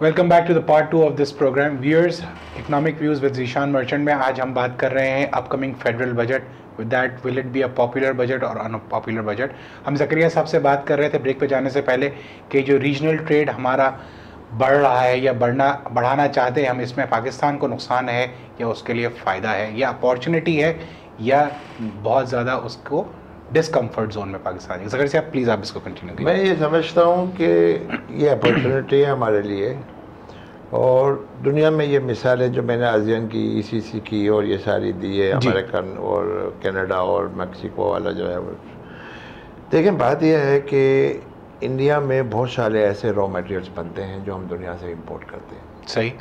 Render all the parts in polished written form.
Welcome back to the part 2 of this program viewers economic views with Zeeshan Merchant में आज हम बात कर रहे हैं upcoming federal budget with that will it be a popular budget और अनपॉपुलर बजट। हम ज़करिया साहब से बात कर रहे थे ब्रेक पे जाने से पहले कि जो रीजनल ट्रेड हमारा बढ़ रहा है या बढ़ाना चाहते हैं हम, इसमें पाकिस्तान को नुकसान है या उसके लिए फ़ायदा है या अपॉर्चुनिटी है या बहुत ज़्यादा उसको डिसकम्फर्ट जोन में पाकिस्तान है। ज़करिया साहब प्लीज़ आप इसको कंटिन्यू कीजिए। मैं ये समझता हूँ कि ये अपॉर्चुनिटी है हमारे लिए, और दुनिया में ये मिसालें जो मैंने आसियान की, ईसीसी की और ये सारी दी है, अमेरिकन और कनाडा और मैक्सिको वाला जो है वो। देखें, बात यह है कि इंडिया में बहुत सारे ऐसे रॉ मटेरियल्स बनते हैं जो हम दुनिया से इंपोर्ट करते हैं। सही।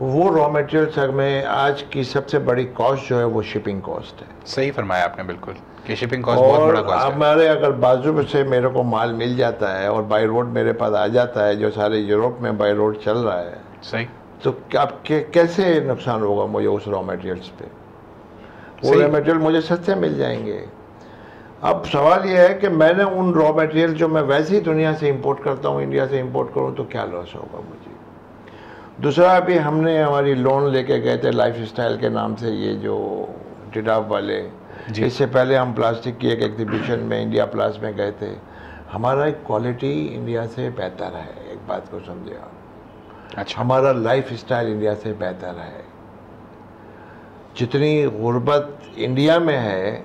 वो रॉ मटेरियल्स में आज की सबसे बड़ी कॉस्ट जो है वो शिपिंग कॉस्ट है। सही फरमाया आपने बिल्कुल कि शिपिंग कॉस्ट बहुत बड़ा कॉस्ट है। हमारे अगर बाजू से मेरे को माल मिल जाता है और बाई रोड मेरे पास आ जाता है, जो सारे यूरोप में बाई रोड चल रहा है, सही, तो आप कैसे नुकसान होगा मुझे उस रॉ मटेरियल्स पे? वो रॉ मटेरियल मुझे सस्ते मिल जाएंगे। अब सवाल ये है कि मैंने उन रॉ मटेरियल जो मैं वैसे ही दुनिया से इंपोर्ट करता हूँ, इंडिया से इंपोर्ट करूँ तो क्या लॉस होगा मुझे? दूसरा, अभी हमने हमारी लोन लेके गए थे लाइफ स्टाइल के नाम से, ये जो डिडाफ वाले, इससे पहले हम प्लास्टिक की एक एग्जीबिशन में इंडिया प्लास में गए थे। हमारा क्वालिटी इंडिया से बेहतर है, एक बात को समझे आप। अच्छा। हमारा लाइफ स्टाइल इंडिया से बेहतर है। जितनी गुर्बत इंडिया में है,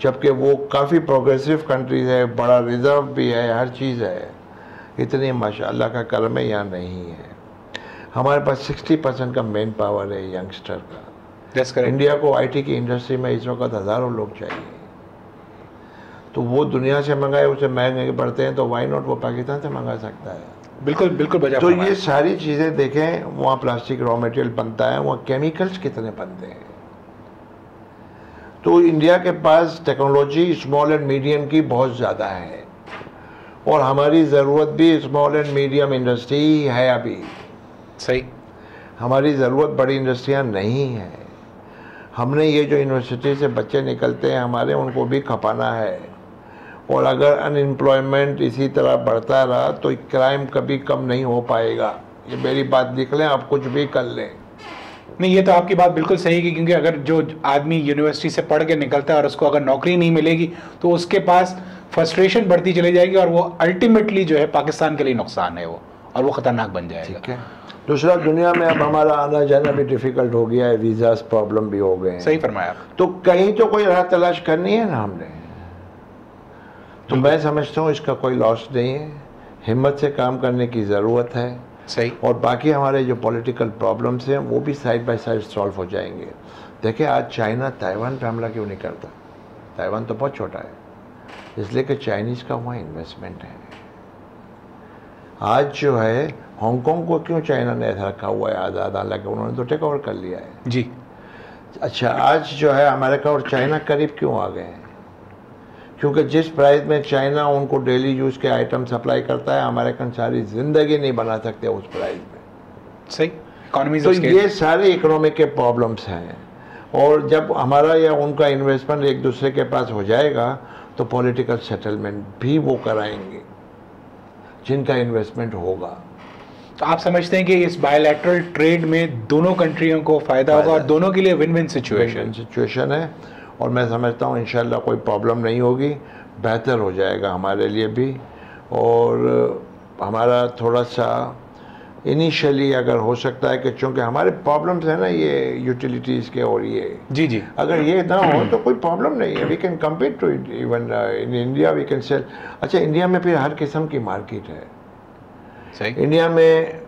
जबकि वो काफ़ी प्रोग्रेसिव कंट्रीज है, बड़ा रिजर्व भी है, हर चीज़ है, इतनी माशाअल्लाह का करम यहाँ नहीं है। हमारे पास 60% का मेन पावर है यंगस्टर का। इंडिया को आईटी की इंडस्ट्री में इस वक्त हज़ारों लोग चाहिए, तो वो दुनिया से मंगाए, उसे महंगे पड़ते हैं, तो वाई नॉट वो पाकिस्तान से मंगा सकता है। बिल्कुल बिल्कुल बजा। तो ये सारी चीज़ें देखें, वहाँ प्लास्टिक रॉ मटेरियल बनता है, वहाँ केमिकल्स कितने बनते हैं। तो इंडिया के पास टेक्नोलॉजी स्मॉल एंड मीडियम की बहुत ज़्यादा है, और हमारी ज़रूरत भी स्मॉल एंड मीडियम इंडस्ट्री है अभी। सही। हमारी ज़रूरत बड़ी इंडस्ट्रियाँ नहीं है। हमने ये जो यूनिवर्सिटी से बच्चे निकलते हैं हमारे, उनको भी खपाना है, और अगर अनएम्प्लॉयमेंट इसी तरह बढ़ता रहा तो क्राइम कभी कम नहीं हो पाएगा। ये मेरी बात लिख लें, आप कुछ भी कर लें। नहीं, ये तो आपकी बात बिल्कुल सही है, क्योंकि अगर जो आदमी यूनिवर्सिटी से पढ़ के निकलता है और उसको अगर नौकरी नहीं मिलेगी तो उसके पास फ्रस्ट्रेशन बढ़ती चली जाएगी, और वो अल्टीमेटली जो है पाकिस्तान के लिए नुकसान है वो, और वो ख़तरनाक बन जाएगा। ठीक है। दूसरा, दुनिया में अब हमारा आना जाना भी डिफ़िकल्ट हो गया है, वीज़ास प्रॉब्लम भी हो गए हैं। सही फरमाया। तो कहीं तो कोई राह तलाश करनी है ना हमने। तो मैं समझता हूँ इसका कोई लॉस नहीं है, हिम्मत से काम करने की ज़रूरत है। सही। और बाकी हमारे जो पॉलिटिकल प्रॉब्लम्स हैं वो भी साइड बाय साइड सॉल्व हो जाएंगे। देखिए, आज चाइना ताइवान पे हमला क्यों नहीं करता? ताइवान तो बहुत छोटा है, इसलिए कि चाइनीज़ का वहाँ इन्वेस्टमेंट है। आज जो है हांगकांग को क्यों चाइना ने ऐसा रखा हुआ है आज़ाद, हालांकि उन्होंने तो टेक ओवर कर लिया है जी। अच्छा, आज जो है अमेरिका और चाइना करीब क्यों आ गए हैं? क्योंकि जिस प्राइस में चाइना उनको डेली यूज़ के आइटम सप्लाई करता है, अमेरिकन सारी ज़िंदगी नहीं बना सकते उस प्राइस में। सही। इकोनॉमी तो ये सारे इकोनॉमिक के प्रॉब्लम्स हैं, और जब हमारा या उनका इन्वेस्टमेंट एक दूसरे के पास हो जाएगा तो पॉलिटिकल सेटलमेंट भी वो कराएंगे जिनका इन्वेस्टमेंट होगा। तो आप समझते हैं कि इस बायलैटरल ट्रेड में दोनों कंट्रियों को फ़ायदा होगा और दोनों के लिए विन विन सिचुएशन है, और मैं समझता हूँ इंशाल्लाह कोई प्रॉब्लम नहीं होगी, बेहतर हो जाएगा हमारे लिए भी। और हमारा थोड़ा सा इनिशियली अगर हो सकता है कि चूँकि हमारे प्रॉब्लम्स हैं ना ये यूटिलिटीज़ के, और ये जी, अगर ये ना हो तो कोई प्रॉब्लम नहीं है, we can compete to it, even in India we can sell. अच्छा, इंडिया में फिर हर किस्म की मार्केट है। सही। इंडिया में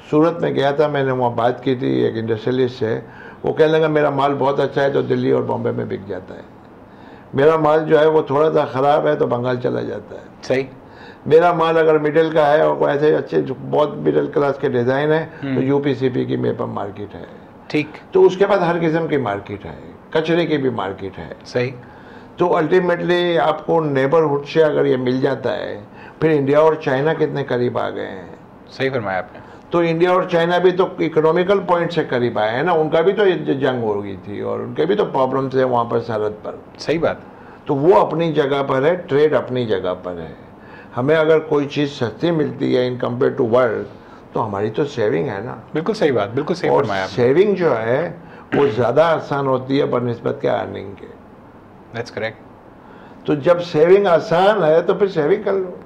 सूरत में गया था मैंने, वहाँ बात की थी एक इंडस्ट्रियलिस्ट से, वो कहने लगा मेरा माल बहुत अच्छा है तो दिल्ली और बॉम्बे में बिक जाता है, मेरा माल जो है वो थोड़ा सा ख़राब है तो बंगाल चला जाता है। सही। मेरा माल अगर मिडिल का है और ऐसे अच्छे बहुत मिडिल क्लास के डिज़ाइन है तो यूपीसीपी की मेरे पास मार्केट है। ठीक। तो उसके बाद हर किस्म की मार्केट है, कचरे की भी मार्केट है। सही। तो अल्टीमेटली आपको नेबरहुड से अगर ये मिल जाता है, फिर इंडिया और चाइना कितने करीब आ गए हैं। सही फरमाया आपने। तो इंडिया और चाइना भी तो इकोनॉमिकल पॉइंट से करीब आए हैं ना, उनका भी तो जंग हो गई थी और उनके भी तो प्रॉब्लम्स है वहाँ पर सरहद पर। सही बात। तो वो अपनी जगह पर है, ट्रेड अपनी जगह पर है। हमें अगर कोई चीज़ सस्ती मिलती है इन कम्पेयर टू वर्ल्ड, तो हमारी तो सेविंग है ना। बिल्कुल सही बात, बिल्कुल सही और फरमाया आपने। सेविंग जो है वो ज़्यादा आसान होती है बनस्बत के अर्निंग के। That's correct. तो जब सेविंग आसान है तो फिर सेविंग कर लो।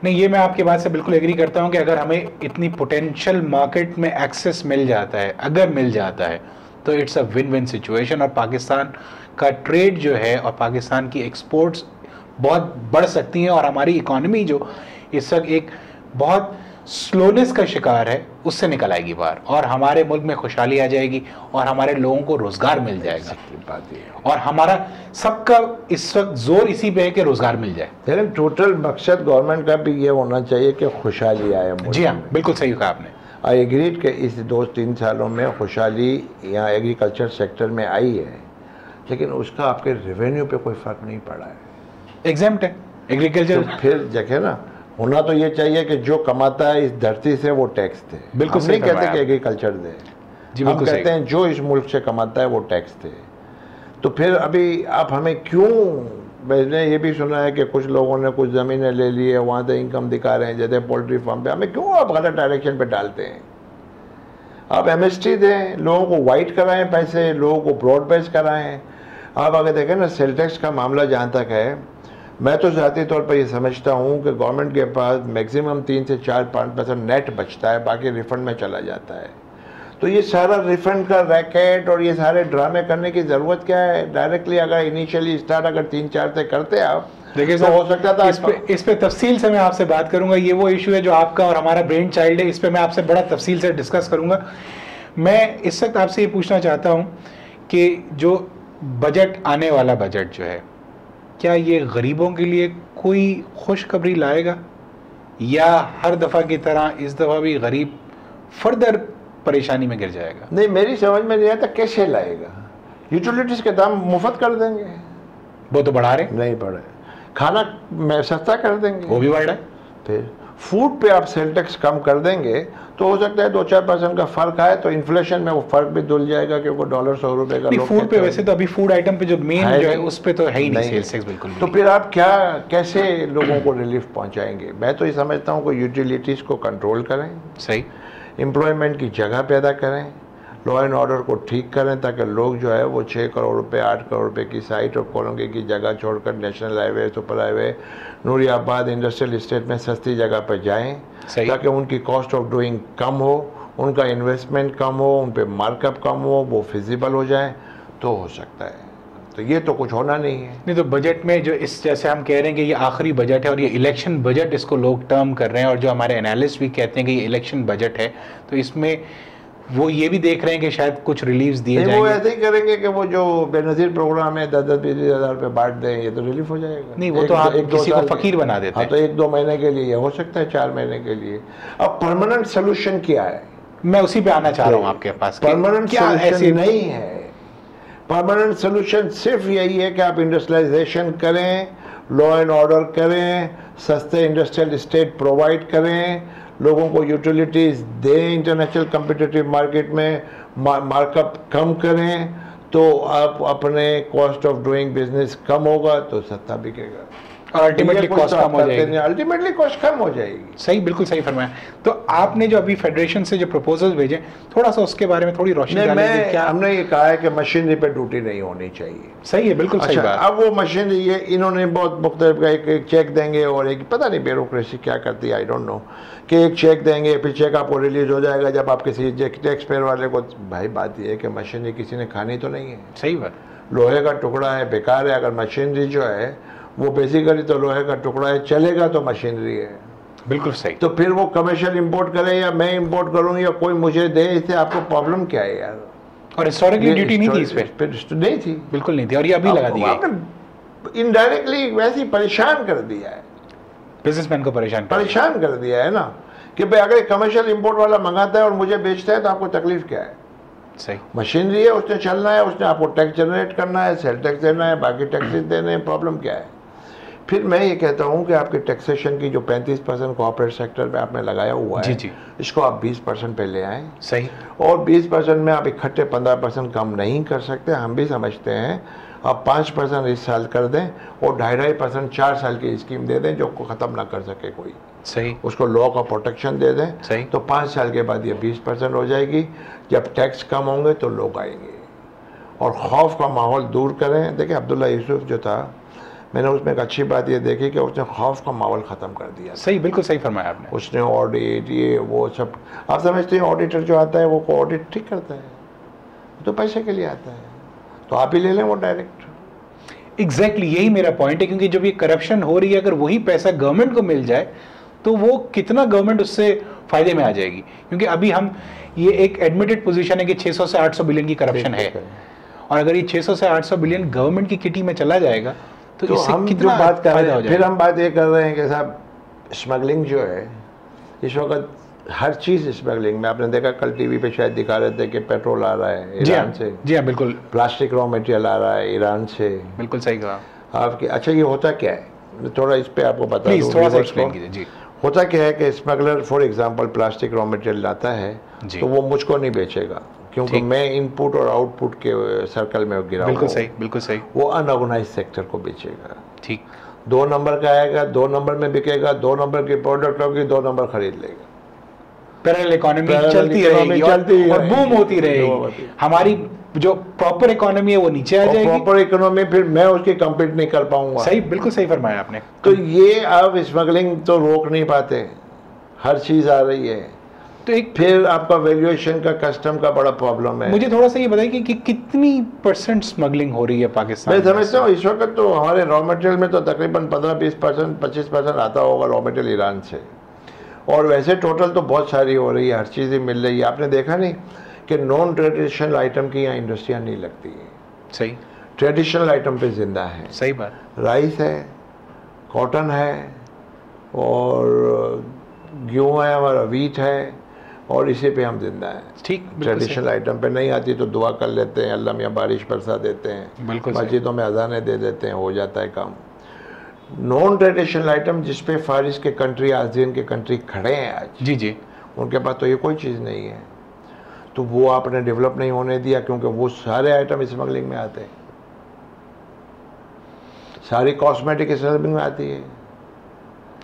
नहीं, ये मैं आपकी बात से बिल्कुल एग्री करता हूँ कि अगर हमें इतनी पोटेंशियल मार्केट में एक्सेस मिल जाता है, अगर मिल जाता है, तो it's a win win situation. और पाकिस्तान का ट्रेड जो है और पाकिस्तान की एक्सपोर्ट्स बहुत बढ़ सकती हैं, और हमारी इकोनॉमी जो इस वक्त एक बहुत स्लोनेस का शिकार है उससे निकल आएगी बाहर, और हमारे मुल्क में खुशहाली आ जाएगी और हमारे लोगों को रोजगार मिल जाएगा। बात ये है। और हमारा सबका इस वक्त जोर इसी पे है कि रोजगार मिल जाए। लेकिन टोटल मकसद गवर्नमेंट का भी ये होना चाहिए कि खुशहाली आए मुल्क जी हाँ, में। बिल्कुल सही कहा आपने। आई एग्रीड कि इस 2-3 सालों में खुशहाली यहाँ एग्रीकल्चर सेक्टर में आई है, लेकिन उसका आपके रेवेन्यू पे कोई फ़र्क नहीं पड़ा है। एग्जाम्प्ट है एग्रीकल्चर। तो फिर देखे ना, होना तो ये चाहिए कि जो कमाता है इस धरती से वो टैक्स दे। बिल्कुल हम सही नहीं कहते फरमाया कि एग्रीकल्चर दे, जी, हम बिल्कुल कहते हैं जो इस मुल्क से कमाता है वो टैक्स दे। तो फिर अभी आप हमें क्यों, मैंने ये भी सुना है कि कुछ लोगों ने कुछ ज़मीनें ले ली है, वहाँ से इनकम दिखा रहे हैं, जैसे पोल्ट्री फार्म पे, हमें क्यों आप गलत डायरेक्शन पे डालते हैं? आप एमएसटी दें, लोगों को वाइट कराएं पैसे, लोगों को ब्रॉड बेस कराएं। आप अगर देखें ना, सेल टैक्स का मामला जहाँ तक है, मैं तो ज़ाती तौर पर ये समझता हूँ कि गवर्नमेंट के पास मैक्सिमम 3 से 4-5% नेट बचता है, बाकी रिफंड में चला जाता है। तो ये सारा रिफंड का रैकेट और ये सारे ड्रामे करने की ज़रूरत क्या है? डायरेक्टली अगर इनिशियली स्टार्ट अगर 3-4 से करते आप, देखिए तो हो सकता था। इस पे तफसील से मैं आपसे बात करूंगा। ये वो इशू है जो आपका और हमारा ब्रेन चाइल्ड है, इस पे मैं आपसे बड़ा तफसील से डिस्कस करूंगा। मैं इस वक्त आपसे ये पूछना चाहता हूँ कि जो बजट, आने वाला बजट जो है, क्या ये गरीबों के लिए कोई खुशखबरी लाएगा, या हर दफ़ा की तरह इस दफ़ा भी गरीब फर्दर परेशानी में गिर जाएगा? नहीं, मेरी समझ में नहीं आता कैसे लाएगा। यूटिलिटीज़ के दाम मुफ्त कर देंगे, वो तो बढ़ा रहे, नहीं बढ़े। खाना में सस्ता कर देंगे, वो भी बढ़ रहा है। फिर फूड पे आप सेल टैक्स कम कर देंगे तो हो सकता है 2-4% का फर्क आए, तो इन्फ्लेशन में वो फर्क भी धुल जाएगा, क्योंकि डॉलर 100 रुपए का। नहीं, फूड पे वैसे तो अभी फूड आइटम पे जो मेन जो है उस पे तो है ही नहीं सेल्स टैक्स, बिल्कुल तो भी। फिर आप क्या, कैसे लोगों को रिलीफ पहुंचाएंगे? मैं तो ये समझता हूँ कि यूटिलिटीज़ को कंट्रोल करें, सही, एम्प्लॉयमेंट की जगह पैदा करें, लॉ एंड ऑर्डर को ठीक करें, ताकि लोग जो है वो 6 करोड़ रुपए 8 करोड़ रुपए की साइट और कॉलोनी की जगह छोड़कर national highway, super highway, Nooriabad industrial estate में सस्ती जगह पर जाएं, ताकि उनकी कॉस्ट ऑफ डूइंग कम हो, उनका इन्वेस्टमेंट कम हो, उन पर मार्कअप कम हो, वो फिजिबल हो जाए, तो हो सकता है। तो ये तो कुछ होना नहीं है। नहीं, तो बजट में जो इस, जैसे हम कह रहे हैं कि ये आखिरी बजट है और ये इलेक्शन बजट इसको लोग टर्म कर रहे हैं, और जो हमारे एनालिस्ट भी कहते हैं कि ये इलेक्शन बजट है, तो इसमें वो ये भी देख रहे हैं कि शायद कुछ रिलीफ दिए जाएंगे। वो ऐसे ही करेंगे कि वो जो बेनजीर प्रोग्राम है 10-20 हज़ार रुपये बांट दें, ये तो रिलीफ हो जाएगा। नहीं, वो तो आप किसी को फकीर बना देते हैं। हाँ, तो 1-2 महीने के लिए हो सकता है, 4 महीने के लिए। अब परमानेंट सोल्यूशन क्या है? मैं उसी पे आना चाह रहा हूँ आपके पास। परमानेंट क्या सोल्यूशन नहीं है। परमानेंट सोल्यूशन सिर्फ यही है कि आप इंडस्ट्रियलाइजेशन करें, लॉ एंड ऑर्डर करें, सस्ते इंडस्ट्रियल इस्टेट प्रोवाइड करें, लोगों को यूटिलिटीज़ दें, इंटरनेशनल कम्पिटिटिव मार्केट में मार्कअप कम करें, तो आप अपने कॉस्ट ऑफ डूइंग बिजनेस कम होगा तो सस्ता बिकेगा, और अल्टीमेटली कॉस्ट कम हो जाएगी। अल्टीमेटली कॉस्ट कम हो जाएगी। सही, बिल्कुल सही फरमाया। तो आपने जो अभी फेडरेशन से जो प्रपोजल्स भेजे, थोड़ा सा उसके बारे में थोड़ी रोशनी डालेंगे क्या? हमने ये कहा है कि मशीनरी पे ड्यूटी नहीं होनी चाहिए। सही है, बिल्कुल सही बात। अब वो मशीनरी, ये इन्होंने बहुत मुख्तलिफ का एक चेक देंगे, और एक पता नहीं ब्यूरोक्रेसी क्या करती है, आई डोंट नो, कि एक चेक देंगे, फिर चेक आपको रिलीज हो जाएगा जब आप किसी टैक्स पेयर वाले को। भाई बात ये है कि मशीनरी किसी ने खानी तो नहीं है। सही बात। लोहे का टुकड़ा है, बेकार है। अगर मशीनरी जो है वो बेसिकली तो लोहे का टुकड़ा है, चलेगा तो मशीनरी है। बिल्कुल सही। तो फिर वो कमर्शियल इंपोर्ट करें या मैं इंपोर्ट करूं या कोई मुझे दे, इससे आपको प्रॉब्लम क्या है यार? और हिस्टोरिकली ड्यूटी नहीं थी इस पे, नहीं थी, बिल्कुल नहीं थी, और ये अभी लगा दी गई। इनडायरेक्टली वैसे ही परेशान कर दिया है, बिजनेसमैन को परेशान कर दिया है ना, कि भाई अगर कमर्शियल इंपोर्ट वाला मंगाता है और मुझे बेचता है तो आपको तकलीफ क्या है? सही, मशीनरी है, उसने चलना है, उसने आपको टैक्स जनरेट करना है, सेल टैक्स देना है, बाकी टैक्सेस देने हैं, प्रॉब्लम क्या है? फिर मैं ये कहता हूँ कि आपके टैक्सेशन की जो 35% कॉर्पोरेट सेक्टर पे आपने लगाया हुआ है, जी, इसको आप 20% पे ले आएँ। सही। और 20% में आप इकट्ठे 15% कम नहीं कर सकते, हम भी समझते हैं। आप 5% इस साल कर दें और 2.5% 4 साल की स्कीम दे दें, जो ख़त्म ना कर सके कोई। सही, उसको लॉ का प्रोटेक्शन दे दें, सही, तो 5 साल के बाद ये 20% हो जाएगी। जब टैक्स कम होंगे तो लोग आएंगे, और खौफ का माहौल दूर करें। देखिए अब्दुल्ला यूसुफ जो था, मैंने उसमें एक अच्छी बात ये देखी कि उसने खौफ का माहौल ख़त्म कर दिया। सही, बिल्कुल सही फरमाया आपने। उसने ऑडिट ये वो सब, आप समझते हैं ऑडिटर जो आता है वो ऑडिट ठीक करता है, तो पैसे के लिए आता है, तो आप ही ले लें वो डायरेक्ट। एग्जैक्टली यही मेरा पॉइंट है, क्योंकि जब ये करप्शन हो रही है, अगर वही पैसा गवर्नमेंट को मिल जाए तो वो कितना गवर्नमेंट उससे फायदे में आ जाएगी। क्योंकि अभी हम, ये एक एडमिटेड पोजीशन है कि 600 से 800 बिलियन की करप्शन है, और अगर ये 600 से 800 बिलियन गवर्नमेंट की किटी में चला जाएगा तो इससे हम कितना जो बात कर रहे हैं, फिर जाएगा? हम बात ये कर रहे हैं कि साहब स्मगलिंग जो है इस वक्त हर चीज़ स्मगलिंग में। आपने देखा कल टीवी पे शायद दिखा रहे थे कि पेट्रोल आ रहा है ईरान से, जी हाँ, बिल्कुल, प्लास्टिक रॉ मटेरियल आ रहा है ईरान से। बिल्कुल सही कहा आपके अच्छा ये होता क्या है, थोड़ा इस पे आपको बता प्लीज, दूं, थोड़ा सा reverse एक्सप्लेन को। कीजिए जी। होता क्या है कि smuggler for example plastic raw material लाता है, तो वो मुझको नहीं बेचेगा, क्योंकि मैं इनपुट और आउटपुट के सर्कल में गिरा। बिल्कुल सही, बिल्कुल सही। वो अनऑर्गेनाइज सेक्टर को बेचेगा। ठीक, 2 नंबर का आएगा, 2 नंबर में बिकेगा, 2 नंबर की प्रोडक्ट होगी, 2 नंबर खरीद लेगा। पैरेलल इकोनॉमी पैरेलल चलती इकोनॉमी रहेगी चलती और रहेगी, बूम होती रहेगी। हमारी जो प्रॉपर इकोनॉमी है वो नीचे आ जाएगी। प्रॉपर इकोनॉमी फिर मैं उसकी कम्पीट नहीं कर पाऊंगा। सही, बिल्कुल सही फरमाया आपने। तो ये अब स्मगलिंग तो रोक नहीं पाते, हर चीज आ रही है, तो एक फिर आपका वैल्यूएशन का कस्टम का बड़ा प्रॉब्लम है। मुझे थोड़ा सा ये बताइए कि कितनी % स्मगलिंग हो रही है पाकिस्तान मैं में? समझता हूँ इस वक्त तो हमारे रॉ मटेरियल में तो तकरीबन 15-20%, 25% आता होगा रॉ मटेरियल ईरान से, और वैसे टोटल तो बहुत सारी हो रही है, हर चीज़ ही मिल रही है। आपने देखा नहीं कि नॉन ट्रेडिशनल आइटम की यहाँ इंडस्ट्रियाँ नहीं लगती हैं, सही, ट्रेडिशनल आइटम पे जिंदा है। सही बात। राइस है, कॉटन है, और गेहूँ है, हमारा वीट है, और इसी पे हम जिंदा हैं। ठीक, ट्रेडिशनल आइटम पे नहीं आती तो दुआ कर लेते हैं, अल्लाह मियाँ बारिश बरसा देते हैं, बिल्कुल मस्जिदों में अजानें दे देते हैं, हो जाता है काम। नॉन ट्रेडिशनल आइटम जिस पे फारिस के कंट्री, आसियान के कंट्री खड़े हैं आज, जी जी, उनके पास तो ये कोई चीज़ नहीं है, तो वो आपने डेवलप नहीं होने दिया, क्योंकि वो सारे आइटम स्मगलिंग में आते हैं। सारी कॉस्मेटिक स्मगलिंग में आती है,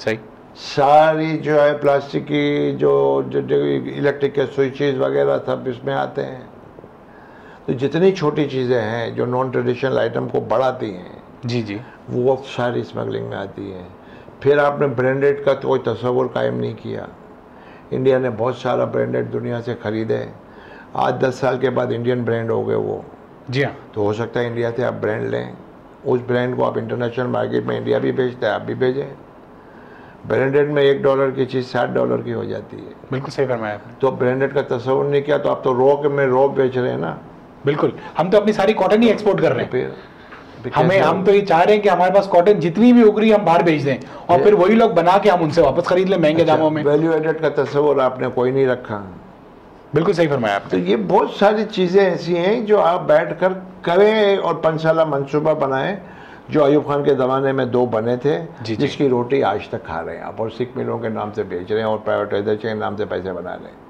सही, सारी जो है प्लास्टिक की जो इलेक्ट्रिक के स्विचेस वगैरह सब इसमें आते हैं। तो जितनी छोटी चीज़ें हैं जो नॉन ट्रेडिशनल आइटम को बढ़ाती हैं, जी जी, वो सारी स्मगलिंग में आती हैं। फिर आपने ब्रांडेड का तो कोई तस्वुर कायम नहीं किया। इंडिया ने बहुत सारा ब्रांडेड दुनिया से ख़रीदे, आज 10 साल के बाद इंडियन ब्रांड हो गए वो। जी हाँ, तो हो सकता है इंडिया से आप ब्रांड लें, उस ब्रांड को आप इंटरनेशनल मार्केट में, इंडिया भी बेचता है, आप भी भेजें। ब्रांडेड में $1 की चीज़ $60 की हो जाती है। बिल्कुल सही फरमाया आपने। तो ब्रांडेड का तस्वुर नहीं किया, तो आप तो रॉ में रॉ बेच रहे हैं ना। बिल्कुल, हम तो अपनी सारी कॉटन ही एक्सपोर्ट कर रहे हैं। फिर हम तो ये चाह रहे हैं कि हमारे पास कॉटन जितनी भी उग रही है हम बाहर बेच दें, और फिर वही लोग बना के हम उनसे वापस खरीद लें महंगे दामों में। वैल्यू एडेड का तस्वुर आपने कोई नहीं रखा। बिल्कुल सही फरमाया तो आपने। ये बहुत सारी चीज़ें ऐसी हैं जो आप बैठ कर करें और 5 साला मंसूबा बनाएं, जो अयूब खान के ज़माने में 2 बने थे, जिसकी रोटी आज तक खा रहे हैं आप, और सिख मिलों के नाम से बेच रहे हैं और प्राइवेटाइजेशन के नाम से पैसे बना रहे हैं।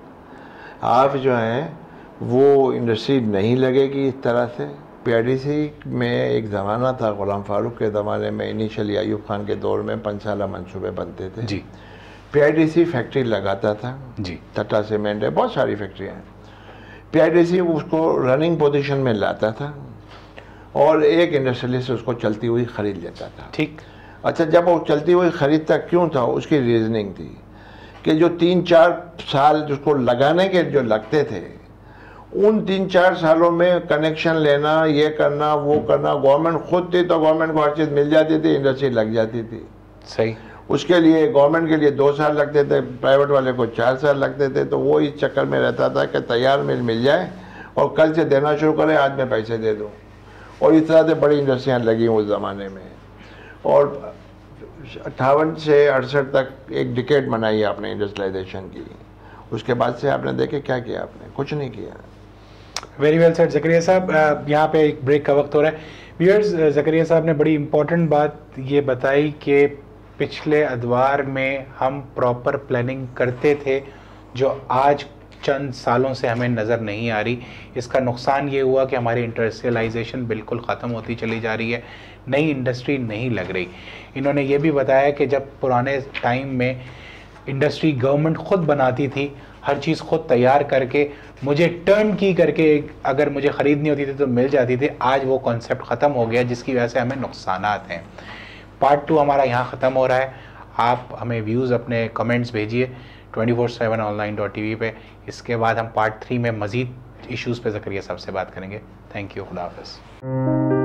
आप जो हैं वो इंडस्ट्री नहीं लगेगी इस तरह से। PIDC में एक ज़माना था, गुलाम फारूक के ज़माने में, इनिशियली अयूब खान के दौर में 5 साला मंसूबे बनते थे जी। PIDC फैक्ट्री लगाता था जी, टाटा सीमेंट है, बहुत सारी फैक्ट्रियाँ हैं। PIDC उसको रनिंग पोजीशन में लाता था और एक इंडस्ट्रियलिस्ट उसको चलती हुई ख़रीद लेता था। ठीक। अच्छा, जब वो चलती हुई ख़रीदता क्यों था, उसकी रीजनिंग थी कि जो 3-4 साल जिसको लगाने के जो लगते थे, उन 3-4 सालों में कनेक्शन लेना, ये करना, वो करना, गवर्नमेंट खुद थी तो गवर्नमेंट को हर चीज़ मिल जाती थी, इंडस्ट्री लग जाती थी। सही। उसके लिए गवर्नमेंट के लिए 2 साल लगते थे, प्राइवेट वाले को 4 साल लगते थे। तो वो इस चक्कर में रहता था कि तैयार मिल जाए और कल से देना शुरू करें, आज मैं पैसे दे दूँ। और इस तरह से बड़ी इंडस्ट्रियाँ लगी उस ज़माने में। और 58 से 68 तक एक डिकेड बनाई आपने इंडस्ट्रियलाइजेशन की। उसके बाद से आपने देखे क्या किया, आपने कुछ नहीं किया। वेरी वेल सेड ज़करिया साहब। यहाँ पे एक ब्रेक का वक्त हो रहा है। व्यूअर्स, ज़करिया साहब ने बड़ी इंपॉर्टेंट बात ये बताई कि पिछले अदवार में हम प्रॉपर प्लानिंग करते थे, जो आज चंद सालों से हमें नज़र नहीं आ रही। इसका नुकसान ये हुआ कि हमारी इंडस्ट्रियलाइजेशन बिल्कुल ख़त्म होती चली जा रही है, नई इंडस्ट्री नहीं लग रही। इन्होंने ये भी बताया कि जब पुराने टाइम में इंडस्ट्री गवर्नमेंट खुद बनाती थी, हर चीज़ खुद तैयार करके मुझे टर्न की करके अगर मुझे ख़रीदनी होती थी तो मिल जाती थी। आज वो कॉन्सेप्ट ख़त्म हो गया, जिसकी वजह से हमें नुकसानात हैं। पार्ट 2 हमारा यहाँ ख़त्म हो रहा है। आप हमें व्यूज़ अपने कमेंट्स भेजिए 24/7online.tv पे। इसके बाद हम पार्ट 3 में मज़ीद इश्यूज़ पे ज़करिया साहब से बात करेंगे। थैंक यू, खुदा हाफ़िज़।